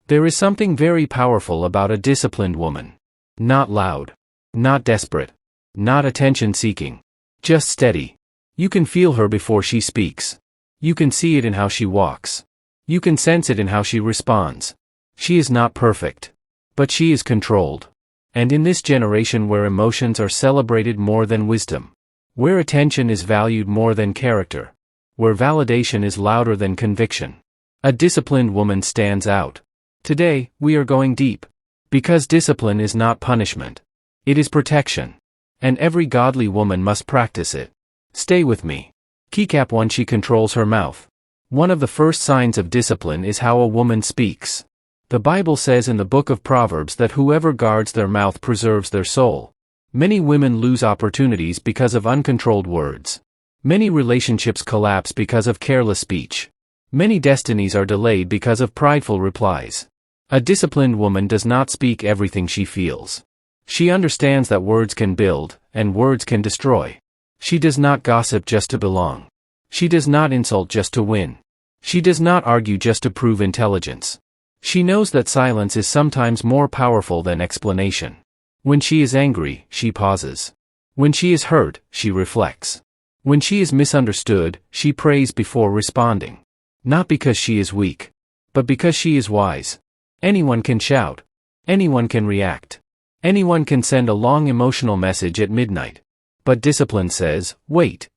There is something very powerful about a disciplined woman. Not loud. Not desperate. Not attention-seeking. Just steady. You can feel her before she speaks. You can see it in how she walks. You can sense it in how she responds. She is not perfect. But she is controlled. And in this generation where emotions are celebrated more than wisdom, where attention is valued more than character, where validation is louder than conviction, a disciplined woman stands out. Today, we are going deep. Because discipline is not punishment. It is protection. And every godly woman must practice it. Stay with me. Keycap 1. She controls her mouth. One of the first signs of discipline is how a woman speaks. The Bible says in the book of Proverbs that whoever guards their mouth preserves their soul. Many women lose opportunities because of uncontrolled words. Many relationships collapse because of careless speech. Many destinies are delayed because of prideful replies. A disciplined woman does not speak everything she feels. She understands that words can build, and words can destroy. She does not gossip just to belong. She does not insult just to win. She does not argue just to prove intelligence. She knows that silence is sometimes more powerful than explanation. When she is angry, she pauses. When she is hurt, she reflects. When she is misunderstood, she prays before responding. Not because she is weak, but because she is wise. Anyone can shout. Anyone can react. Anyone can send a long emotional message at midnight. But discipline says, wait.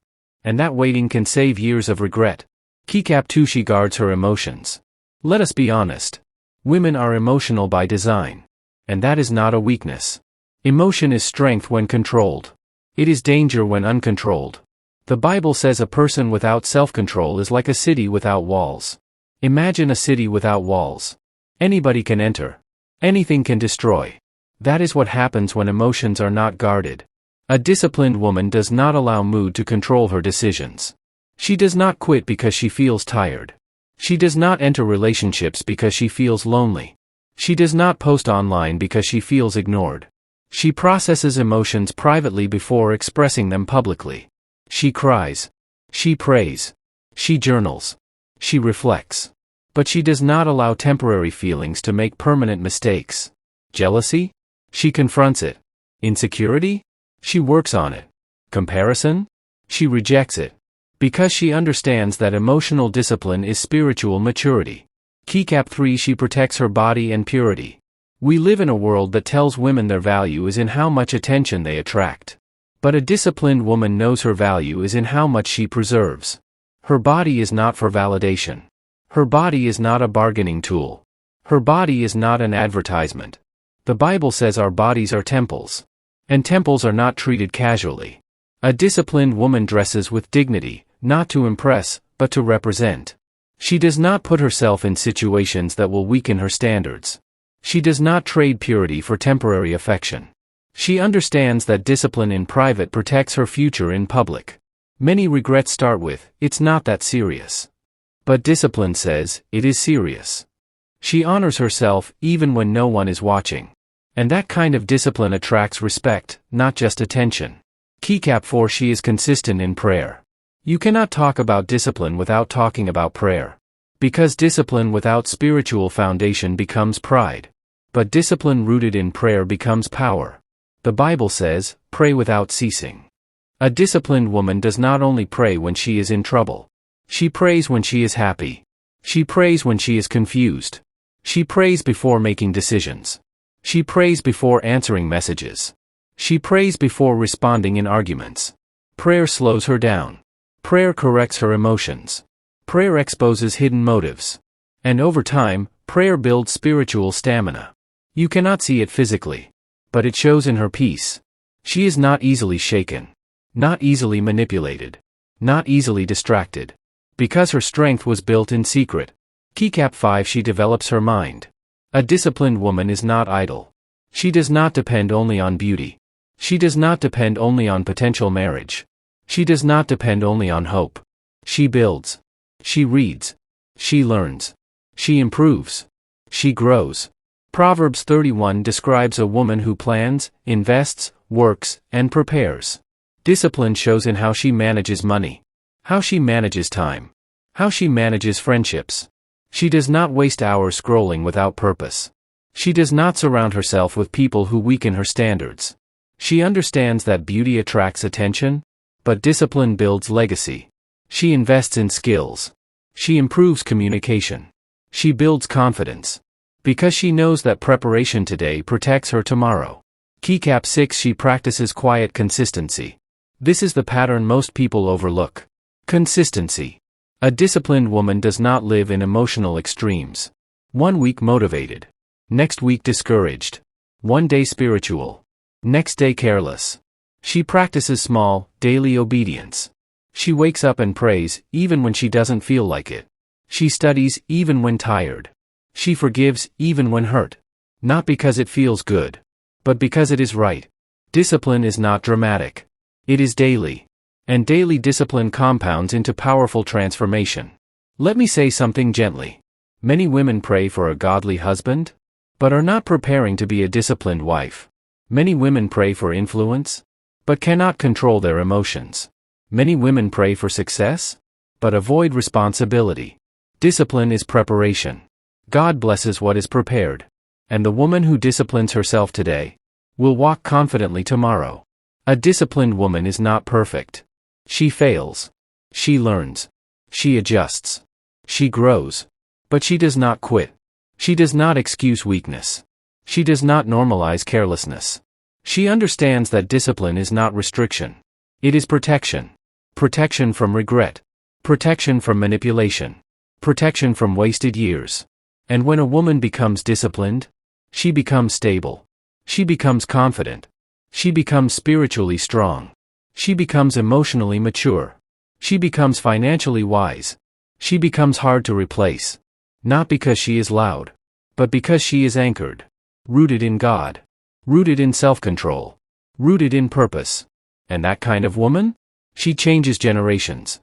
And that waiting can save years of regret. Keycap 2. She guards her emotions. Let us be honest. Women are emotional by design. And that is not a weakness. Emotion is strength when controlled. It is danger when uncontrolled. The Bible says a person without self-control is like a city without walls. Imagine a city without walls. Anybody can enter. Anything can destroy. That is what happens when emotions are not guarded. A disciplined woman does not allow mood to control her decisions. She does not quit because she feels tired. She does not enter relationships because she feels lonely. She does not post online because she feels ignored. She processes emotions privately before expressing them publicly. She cries. She prays. She journals. She reflects. But she does not allow temporary feelings to make permanent mistakes. Jealousy? She confronts it. Insecurity? She works on it. Comparison? She rejects it. Because she understands that emotional discipline is spiritual maturity. Keycap 3. She protects her body and purity. We live in a world that tells women their value is in how much attention they attract. But a disciplined woman knows her value is in how much she preserves. Her body is not for validation. Her body is not a bargaining tool. Her body is not an advertisement. The Bible says our bodies are temples. And temples are not treated casually. A disciplined woman dresses with dignity, not to impress, but to represent. She does not put herself in situations that will weaken her standards. She does not trade purity for temporary affection. She understands that discipline in private protects her future in public. Many regrets start with, "It's not that serious." But discipline says, "It is serious." She honors herself even when no one is watching. And that kind of discipline attracts respect, not just attention. Keycap 4. She is consistent in prayer. You cannot talk about discipline without talking about prayer. Because discipline without spiritual foundation becomes pride. But discipline rooted in prayer becomes power. The Bible says, "Pray without ceasing." A disciplined woman does not only pray when she is in trouble. She prays when she is happy. She prays when she is confused. She prays before making decisions. She prays before answering messages. She prays before responding in arguments. Prayer slows her down. Prayer corrects her emotions. Prayer exposes hidden motives. And over time, prayer builds spiritual stamina. You cannot see it physically. But it shows in her peace. She is not easily shaken. Not easily manipulated. Not easily distracted. Because her strength was built in secret. Keycap 5. She develops her mind. A disciplined woman is not idle. She does not depend only on beauty. She does not depend only on potential marriage. She does not depend only on hope. She builds. She reads. She learns. She improves. She grows. Proverbs 31 describes a woman who plans, invests, works, and prepares. Discipline shows in how she manages money. How she manages time. How she manages friendships. She does not waste hours scrolling without purpose. She does not surround herself with people who weaken her standards. She understands that beauty attracts attention, but discipline builds legacy. She invests in skills. She improves communication. She builds confidence. Because she knows that preparation today protects her tomorrow. Keycap 6. She practices quiet consistency. This is the pattern most people overlook. Consistency. A disciplined woman does not live in emotional extremes. One week motivated. Next week discouraged. One day spiritual. Next day careless. She practices small, daily obedience. She wakes up and prays, even when she doesn't feel like it. She studies, even when tired. She forgives, even when hurt. Not because it feels good, but because it is right. Discipline is not dramatic. It is daily. And daily discipline compounds into powerful transformation. Let me say something gently. Many women pray for a godly husband, but are not preparing to be a disciplined wife. Many women pray for influence, but cannot control their emotions. Many women pray for success, but avoid responsibility. Discipline is preparation. God blesses what is prepared. And the woman who disciplines herself today will walk confidently tomorrow. A disciplined woman is not perfect. She fails. She learns. She adjusts. She grows. But she does not quit. She does not excuse weakness. She does not normalize carelessness. She understands that discipline is not restriction. It is protection. Protection from regret. Protection from manipulation. Protection from wasted years. And when a woman becomes disciplined, she becomes stable. She becomes confident. She becomes spiritually strong. She becomes emotionally mature. She becomes financially wise. She becomes hard to replace. Not because she is loud, but because she is anchored. Rooted in God. Rooted in self-control. Rooted in purpose. And that kind of woman? She changes generations.